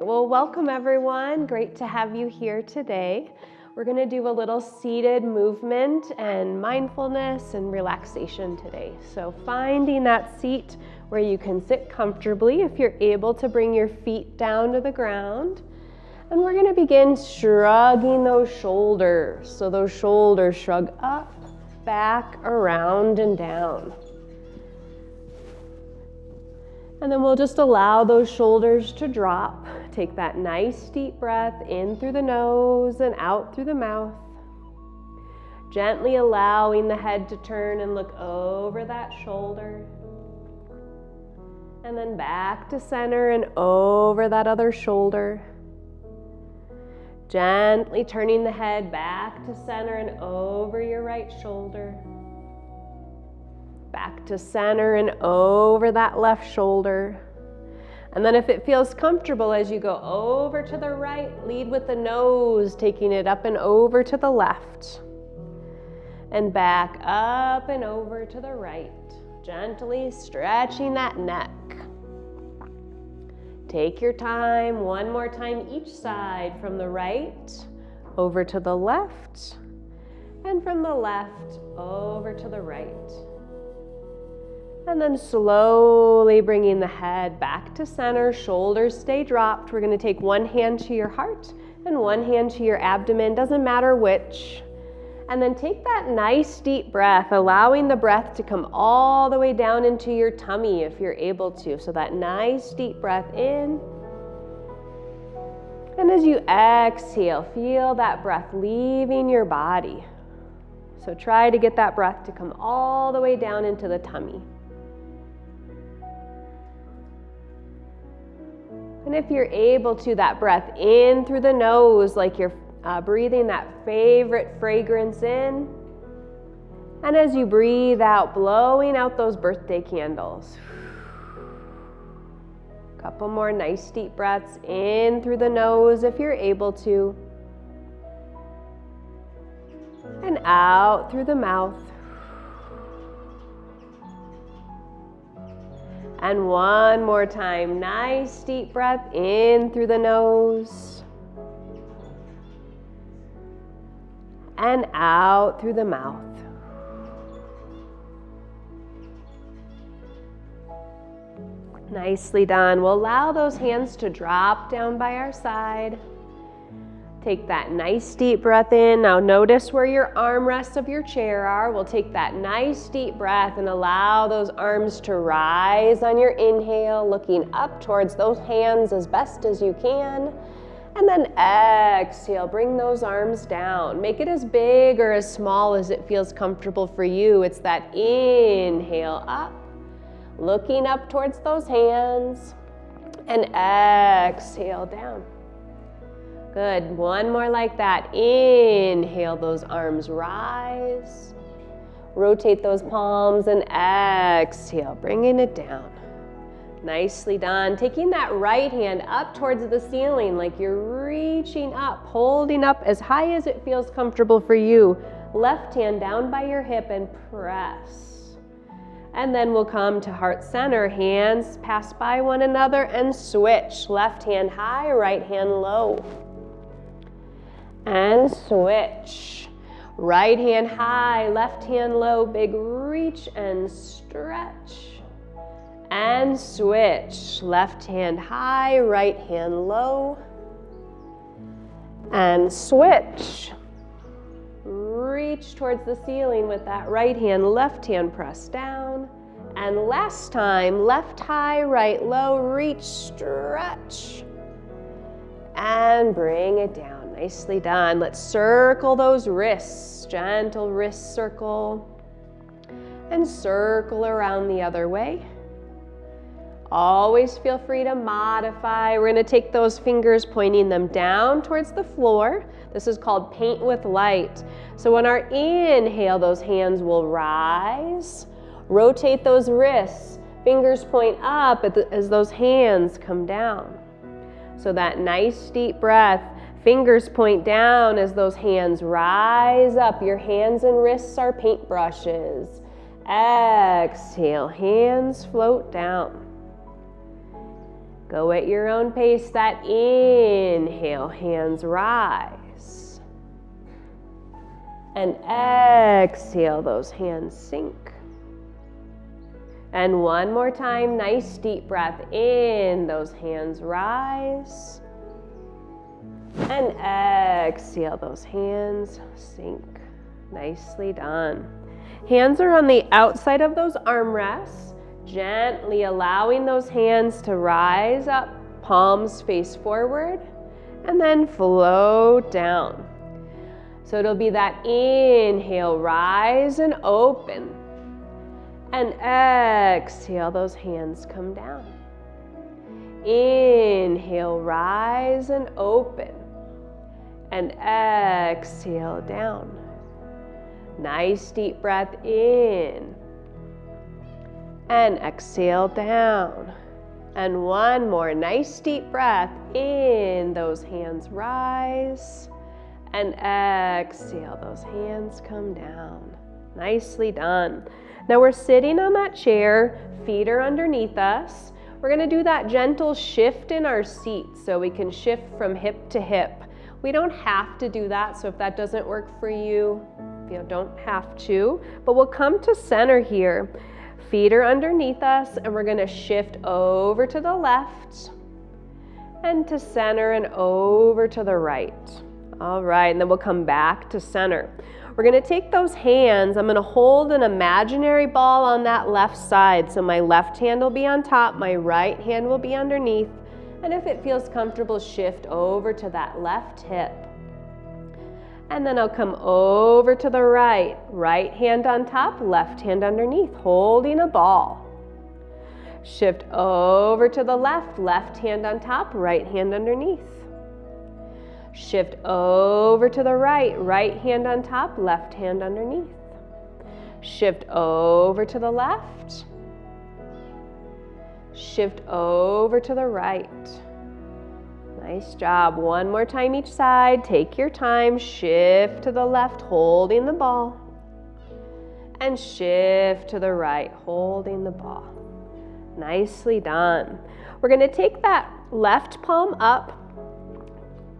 well, welcome everyone. Great to have you here today. We're going to do a little seated movement and mindfulness and relaxation today. So finding that seat where you can sit comfortably, if you're able to bring your feet down to the ground. And we're going to begin shrugging those shoulders. So those shoulders shrug up, back, around, and down. And then we'll just allow those shoulders to drop. Take that nice deep breath in through the nose and out through the mouth. Gently allowing the head to turn and look over that shoulder. And then back to center and over that other shoulder. Gently turning the head back to center and over your right shoulder. Back to center and over that left shoulder. And then if it feels comfortable as you go over to the right, lead with the nose, taking it up and over to the left. And back up and over to the right, gently stretching that neck. Take your time, one more time each side, from the right over to the left, and from the left over to the right. And then slowly bringing the head back to center, shoulders stay dropped. We're going to take one hand to your heart and one hand to your abdomen, doesn't matter which. And then take that nice deep breath, allowing the breath to come all the way down into your tummy if you're able to. So that nice deep breath in. And as you exhale, feel that breath leaving your body. So try to get that breath to come all the way down into the tummy. And if you're able to, that breath in through the nose, like you're breathing that favorite fragrance in. And as you breathe out, blowing out those birthday candles. Couple more nice deep breaths in through the nose if you're able to. And out through the mouth. And one more time, nice deep breath in through the nose. And out through the mouth. Nicely done. We'll allow those hands to drop down by our side. Take that nice deep breath in. Now notice where your armrests of your chair are. We'll take that nice deep breath and allow those arms to rise on your inhale, looking up towards those hands as best as you can. And then exhale, bring those arms down. Make it as big or as small as it feels comfortable for you. It's that inhale up, looking up towards those hands, and exhale down. Good, one more like that. Inhale, those arms rise. Rotate those palms and exhale, bringing it down. Nicely done. Taking that right hand up towards the ceiling like you're reaching up, holding up as high as it feels comfortable for you. Left hand down by your hip and press. And then we'll come to heart center. Hands pass by one another and switch. Left hand high, right hand low. And switch. Right hand high, left hand low, big reach and stretch. And switch. Left hand high, right hand low. And switch. Reach towards the ceiling with that right hand, left hand press down. And last time, left high, right low, reach, stretch. And bring it down. Nicely done. Let's circle those wrists. Gentle wrist circle. And circle around the other way. Always feel free to modify. We're going to take those fingers, pointing them down towards the floor. This is called paint with light. So on our inhale, those hands will rise. Rotate those wrists. Fingers point up as those hands come down. So that nice deep breath. Fingers point down as those hands rise up. Your hands and wrists are paintbrushes. Exhale, hands float down. Go at your own pace. That inhale, hands rise. And exhale, those hands sink. And one more time, nice deep breath in, those hands rise. And exhale, those hands sink. Nicely done. Hands are on the outside of those armrests, gently allowing those hands to rise up, palms face forward, and then float down. So it'll be that inhale, rise and open. And exhale, those hands come down. Inhale, rise and open. And exhale, down. Nice deep breath in. And exhale, down. And one more nice deep breath in. Those hands rise. And exhale, those hands come down. Nicely done. Now we're sitting on that chair, feet are underneath us. We're gonna do that gentle shift in our seat so we can shift from hip to hip. We don't have to do that, so if that doesn't work for you, you don't have to, but we'll come to center here. Feet are underneath us and we're gonna shift over to the left and to center and over to the right. All right, and then we'll come back to center. We're gonna take those hands, I'm gonna hold an imaginary ball on that left side. So my left hand will be on top, my right hand will be underneath. And if it feels comfortable, shift over to that left hip. And then I'll come over to the right. Right hand on top, left hand underneath, holding a ball. Shift over to the left, left hand on top, right hand underneath. Shift over to the right, right hand on top, left hand underneath. Shift over to the left. Shift over to the right. Nice job. One more time each side. Take your time. Shift to the left, holding the ball. And shift to the right, holding the ball. Nicely done. We're going to take that left palm up,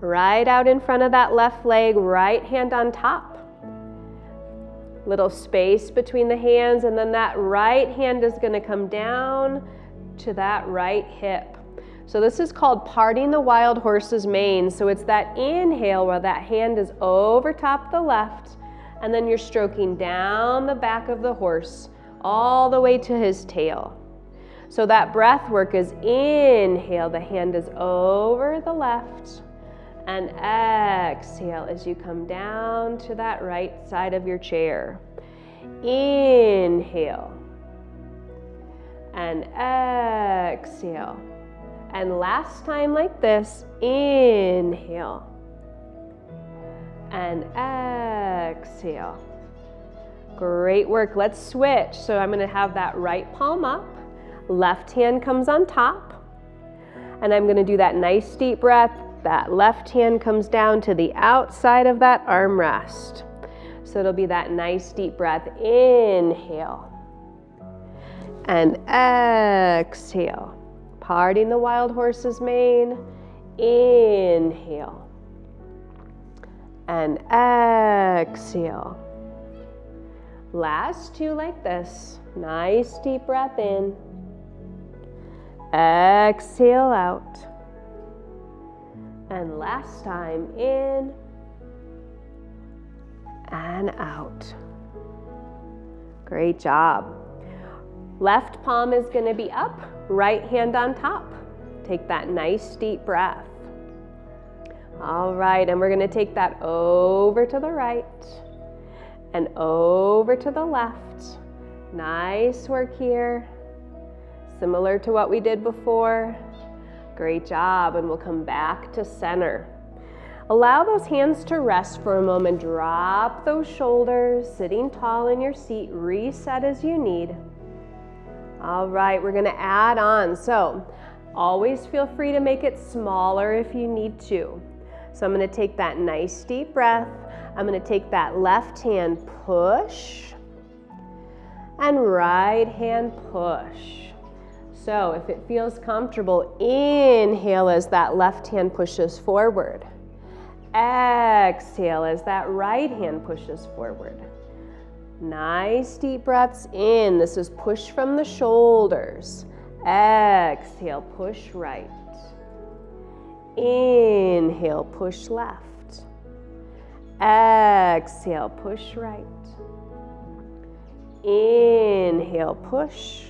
right out in front of that left leg, right hand on top. Little space between the hands, and then that right hand is going to come down to that right hip. So this is called parting the wild horse's mane. So it's that inhale where that hand is over top the left, and then you're stroking down the back of the horse all the way to his tail. So that breath work is inhale, the hand is over the left, and exhale as you come down to that right side of your chair. Inhale and exhale. And last time like this, inhale and exhale. Great work. Let's switch. So I'm going to have that right palm up, left hand comes on top, and I'm going to do that nice deep breath. That left hand comes down to the outside of that armrest. So it'll be that nice deep breath. Inhale and exhale. Parting the wild horse's mane. Inhale and exhale. Last two like this. Nice deep breath in. Exhale out. And last time, in and out. Great job. Left palm is going to be up, right hand on top. Take that nice deep breath. All right, and we're going to take that over to the right and over to the left. Nice work here. Similar to what we did before. Great job, and we'll come back to center. Allow those hands to rest for a moment. Drop those shoulders, sitting tall in your seat. Reset as you need. All right, we're gonna add on. So always feel free to make it smaller if you need to. So I'm gonna take that nice deep breath. I'm gonna take that left hand, push, and right hand, push. So if it feels comfortable, inhale as that left hand pushes forward. Exhale as that right hand pushes forward. Nice deep breaths in. This is push from the shoulders. Exhale, push right. Inhale, push left. Exhale, push right. Inhale, push.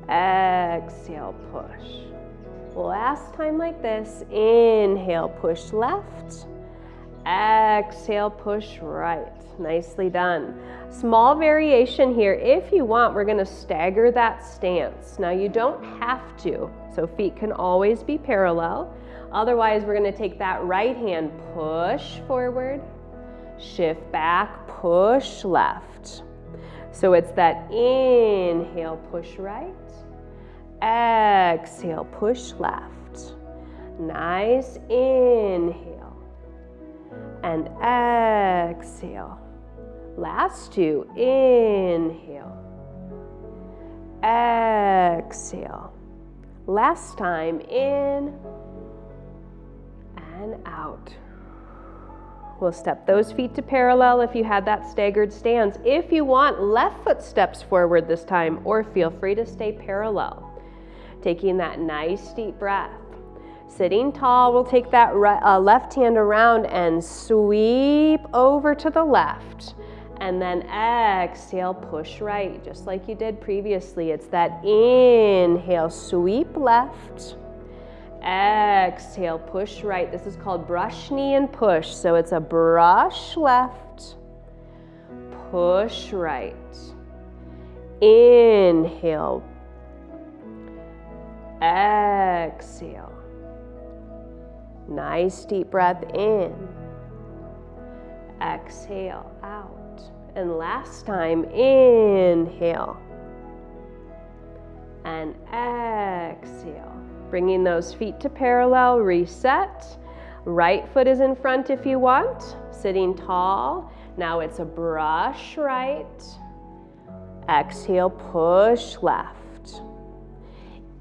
Exhale, push. Last time like this. Inhale, push left. Exhale, push right. Nicely done. Small variation here. If you want, we're going to stagger that stance. Now you don't have to, so feet can always be parallel. Otherwise, we're going to take that right hand, push forward, shift back, push left. So it's that inhale, push right, exhale, push left. Nice inhale and exhale. Last two, inhale, exhale. Last time, in and out. We'll step those feet to parallel if you had that staggered stance. If you want, left foot steps forward this time, or feel free to stay parallel. Taking that nice deep breath. Sitting tall, we'll take that left hand around and sweep over to the left. And then exhale, push right, just like you did previously. It's that inhale, sweep left. Exhale, push right. This is called brush knee and push. So it's a brush left, push right. Inhale, exhale. Nice deep breath in. Exhale out. And last time, inhale and exhale. Bringing those feet to parallel, reset. Right foot is in front if you want. Sitting tall. Now it's a brush right. Exhale, push left.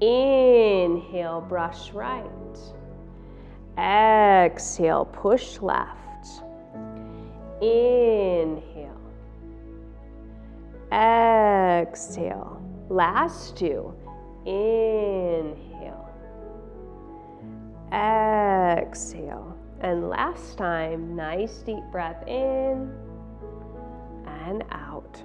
Inhale, brush right. Exhale, push left. Inhale. Exhale. Last two. Inhale. Exhale. And last time, nice deep breath in and out.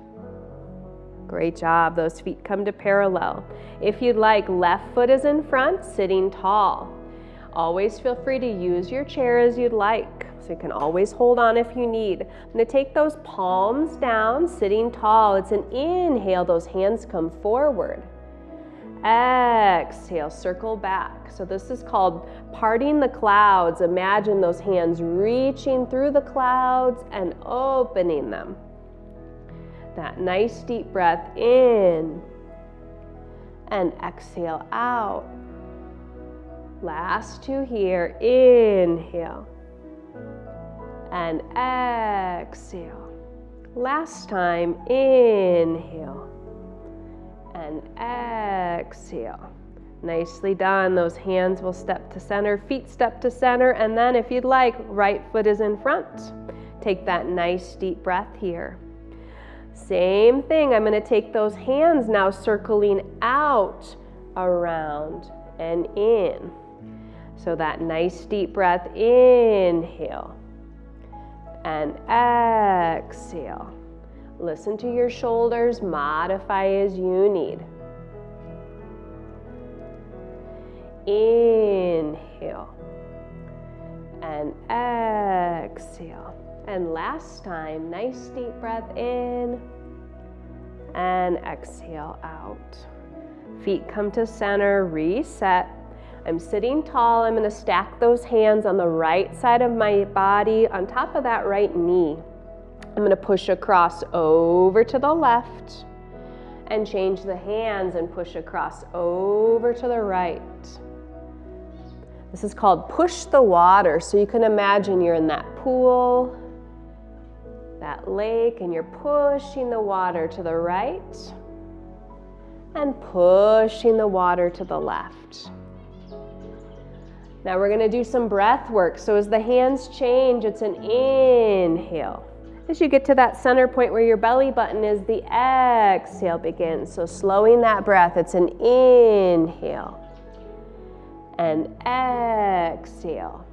Great job. Those feet come to parallel. If you'd like, left foot is in front, sitting tall. Always feel free to use your chair as you'd like. So you can always hold on if you need. I'm going to take those palms down, sitting tall. It's an inhale. Those hands come forward. Exhale, circle back. So this is called parting the clouds. Imagine those hands reaching through the clouds and opening them. That nice deep breath in and exhale out. Last two here. Inhale and exhale. Last time, inhale and exhale. Nicely done. Those hands will step to center, feet step to center, and then if you'd like, right foot is in front. Take that nice deep breath here. Same thing, I'm going to take those hands now circling out, around, and in. So that nice deep breath, inhale and exhale. Listen to your shoulders, modify as you need. Inhale and exhale. And last time, nice deep breath in and exhale out. Feet come to center, reset. I'm sitting tall. I'm going to stack those hands on the right side of my body on top of that right knee. I'm going to push across over to the left and change the hands and push across over to the right. This is called push the water. So you can imagine you're in that pool, that lake, and you're pushing the water to the right and pushing the water to the left. Now we're going to do some breath work. So as the hands change, it's an inhale. As you get to that center point where your belly button is, the exhale begins. So slowing that breath, it's an inhale and exhale,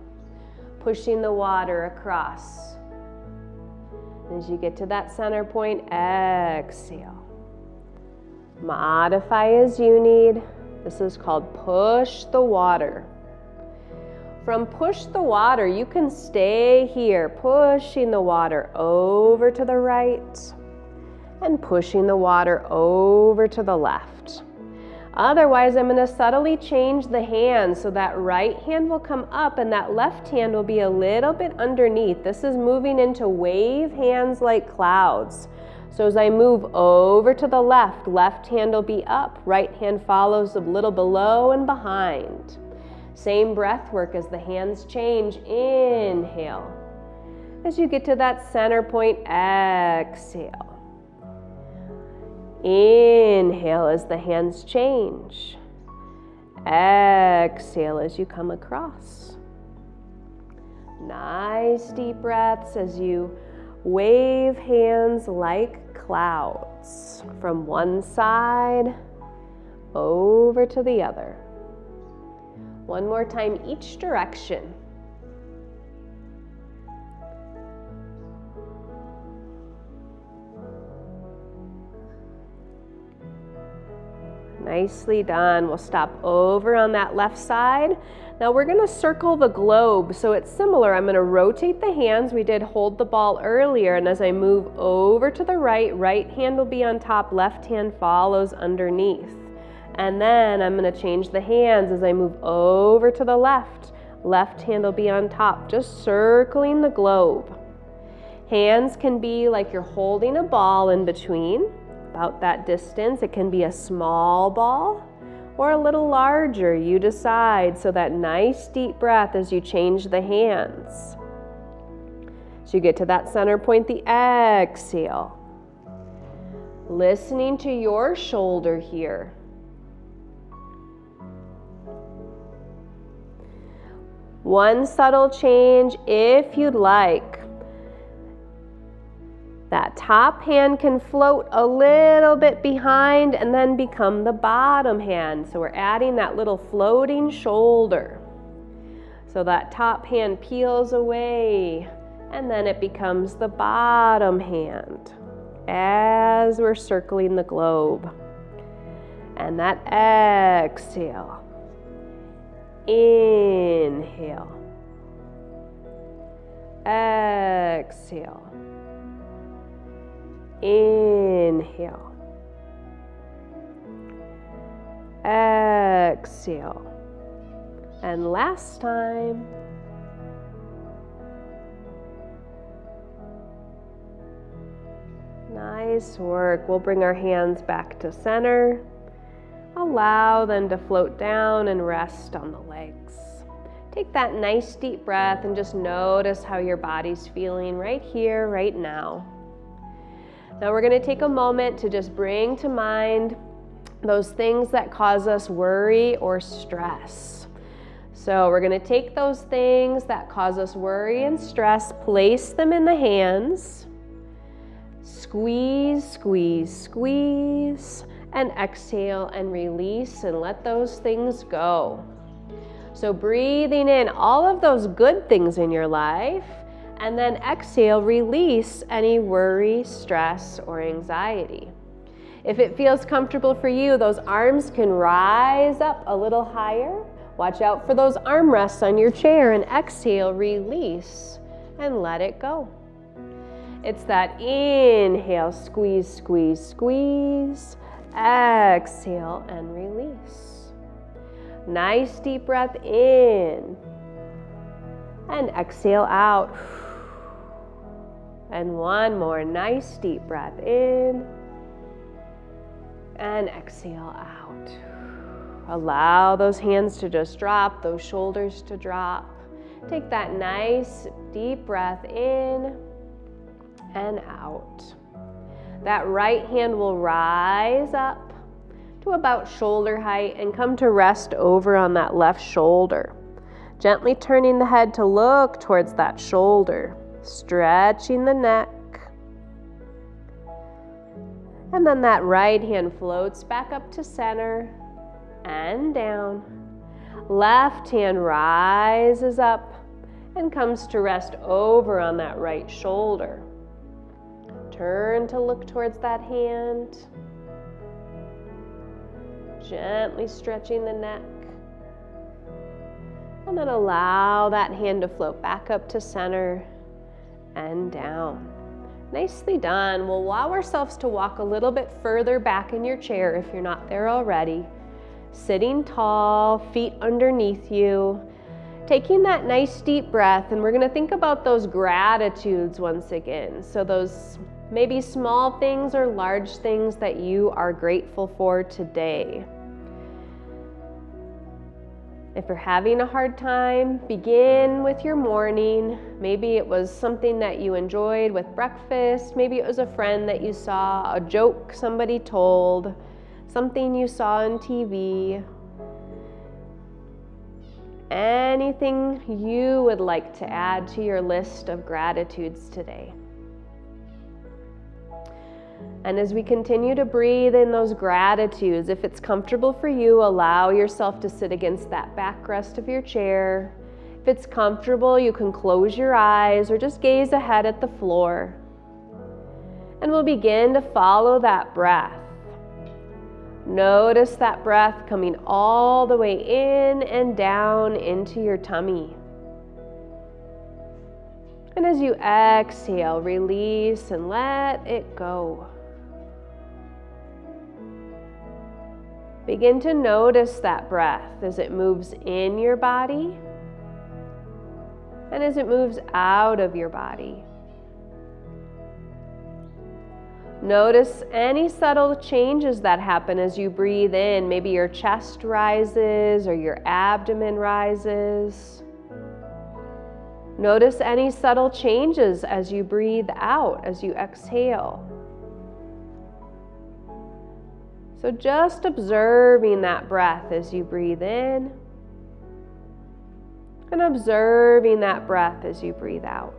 pushing the water across. As you get to that center point, exhale. Modify as you need. This is called push the water. From push the water, you can stay here, pushing the water over to the right and pushing the water over to the left. Otherwise, I'm going to subtly change the hand so that right hand will come up and that left hand will be a little bit underneath. This is moving into wave hands like clouds. So as I move over to the left, left hand will be up, right hand follows a little below and behind. Same breath work as the hands change. Inhale. As you get to that center point, exhale. Inhale as the hands change. Exhale as you come across. Nice deep breaths as you wave hands like clouds from one side over to the other. One more time, each direction. Nicely done. We'll stop over on that left side. Now we're going to circle the globe. So it's similar. I'm going to rotate the hands. We did hold the ball earlier. And as I move over to the right, right hand will be on top, left hand follows underneath. And then I'm going to change the hands as I move over to the left. Left hand will be on top, just circling the globe. Hands can be like you're holding a ball in between, about that distance. It can be a small ball or a little larger, you decide. So that nice deep breath as you change the hands. So you get to that center point, the exhale. Listening to your shoulder here. One subtle change if you'd like. That top hand can float a little bit behind and then become the bottom hand. So we're adding that little floating shoulder. So that top hand peels away and then it becomes the bottom hand as we're circling the globe. And that exhale. Inhale. Exhale. Inhale. Exhale. And last time. Nice work. We'll bring our hands back to center. Allow them to float down and rest on the legs. Take that nice deep breath and just notice how your body's feeling right here, right now. Now we're going to take a moment to just bring to mind those things that cause us worry or stress. So we're going to take those things that cause us worry and stress, place them in the hands, squeeze, squeeze, squeeze, and exhale and release and let those things go. So breathing in all of those good things in your life, and then exhale, release any worry, stress, or anxiety. If it feels comfortable for you, those arms can rise up a little higher. Watch out for those armrests on your chair and exhale, release, and let it go. It's that inhale, squeeze, squeeze, squeeze. Exhale and release. Nice deep breath in and exhale out. And one more nice deep breath in and exhale out. Allow those hands to just drop, those shoulders to drop. Take that nice deep breath in and out. That right hand will rise up to about shoulder height and come to rest over on that left shoulder. Gently turning the head to look towards that shoulder, stretching the neck. And then that right hand floats back up to center and down. Left hand rises up and comes to rest over on that right shoulder. Turn to look towards that hand. Gently stretching the neck. And then allow that hand to float back up to center and down. Nicely done. We'll allow ourselves to walk a little bit further back in your chair if you're not there already. Sitting tall, feet underneath you. Taking that nice deep breath, and we're going to think about those gratitudes once again. So those maybe small things or large things that you are grateful for today. If you're having a hard time, begin with your morning. Maybe it was something that you enjoyed with breakfast. Maybe it was a friend that you saw, a joke somebody told, something you saw on TV. Anything you would like to add to your list of gratitudes today. And as we continue to breathe in those gratitudes, if it's comfortable for you, allow yourself to sit against that backrest of your chair. If it's comfortable, you can close your eyes or just gaze ahead at the floor. And we'll begin to follow that breath. Notice that breath coming all the way in and down into your tummy. And as you exhale, release and let it go. Begin to notice that breath as it moves in your body and as it moves out of your body. Notice any subtle changes that happen as you breathe in. Maybe your chest rises or your abdomen rises. Notice any subtle changes as you breathe out, as you exhale. So just observing that breath as you breathe in and observing that breath as you breathe out.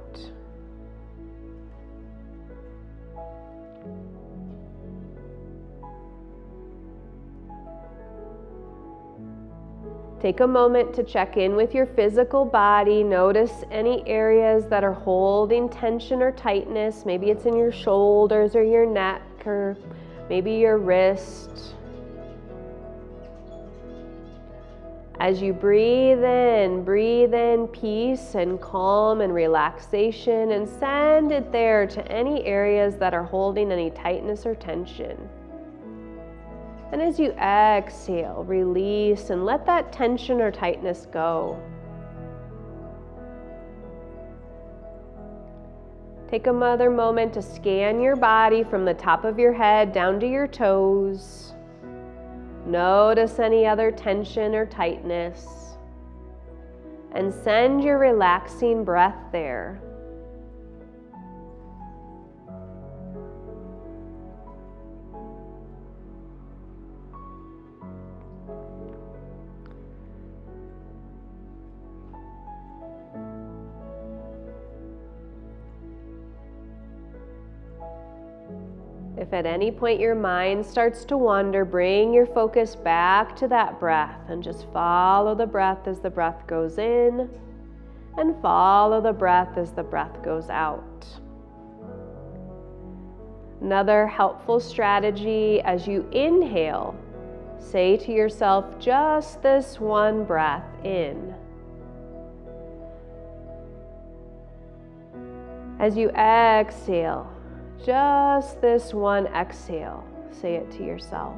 Take a moment to check in with your physical body. Notice any areas that are holding tension or tightness. Maybe it's in your shoulders or your neck or maybe your wrist. As you breathe in peace and calm and relaxation, and send it there to any areas that are holding any tightness or tension. And as you exhale, release and let that tension or tightness go. Take another moment to scan your body from the top of your head down to your toes. Notice any other tension or tightness. And send your relaxing breath there. If at any point your mind starts to wander, bring your focus back to that breath and just follow the breath as the breath goes in and follow the breath as the breath goes out. Another helpful strategy as you inhale, say to yourself, just this one breath in. As you exhale, just this one exhale, say it to yourself.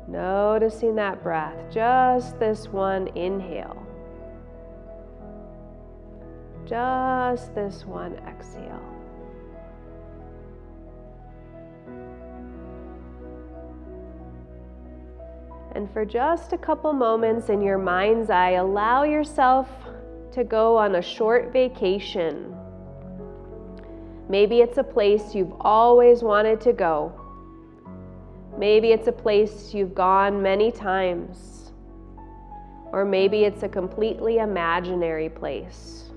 Noticing that breath, just this one inhale. Just this one exhale. And for just a couple moments in your mind's eye, allow yourself to go on a short vacation. Maybe it's a place you've always wanted to go. Maybe it's a place you've gone many times, or maybe it's a completely imaginary place.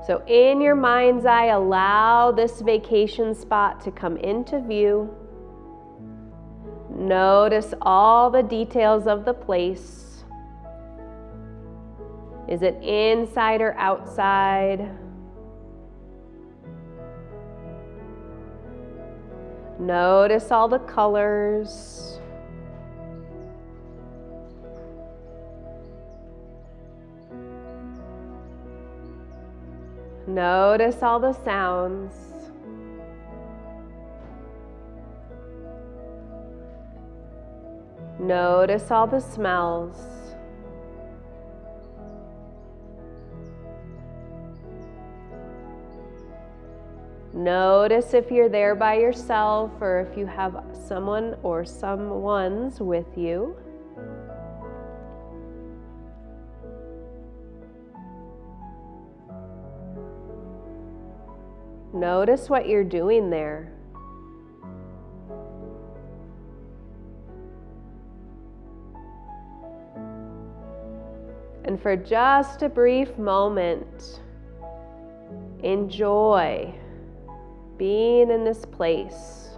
So in your mind's eye, allow this vacation spot to come into view. Notice all the details of the place. Is it inside or outside? Notice all the colors. Notice all the sounds. Notice all the smells. Notice if you're there by yourself or if you have someone or someone's with you. Notice what you're doing there. And for just a brief moment, enjoy being in this place.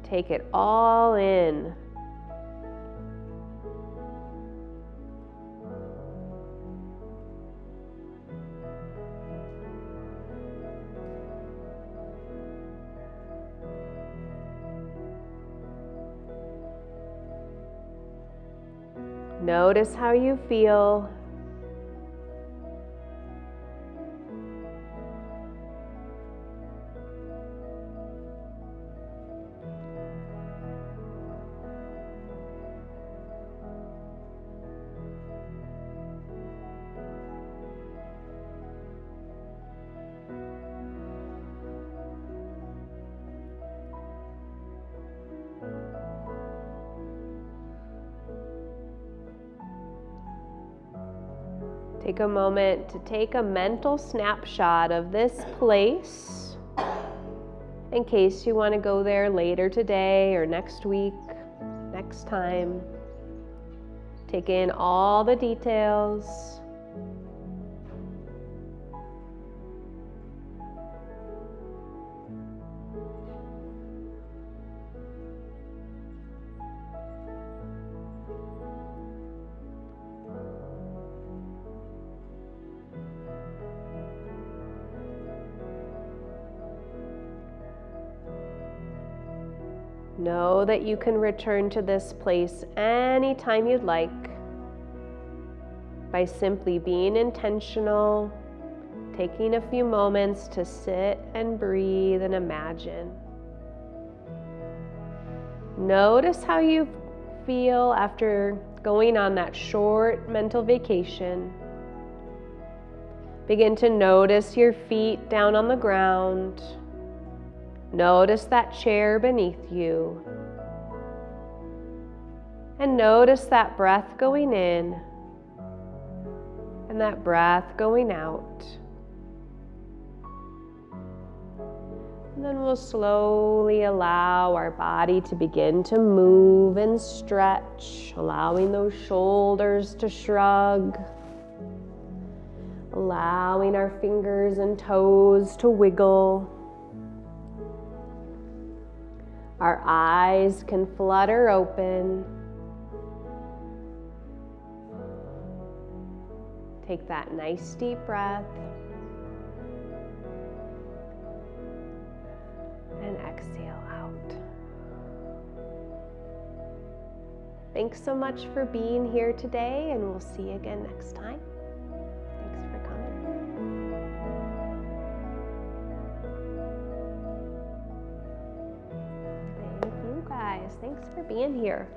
Take it all in. Notice how you feel. Take a moment to take a mental snapshot of this place in case you want to go there later today or next week, next time. Take in all the details. Know that you can return to this place anytime you'd like by simply being intentional, taking a few moments to sit and breathe and imagine. Notice how you feel after going on that short mental vacation. Begin to notice your feet down on the ground. Notice that chair beneath you. And notice that breath going in and that breath going out. And then we'll slowly allow our body to begin to move and stretch, allowing those shoulders to shrug, allowing our fingers and toes to wiggle. Our eyes can flutter open. Take that nice deep breath. And exhale out. Thanks so much for being here today, and we'll see you again next time. Thanks for coming. Thank you guys. Thanks for being here.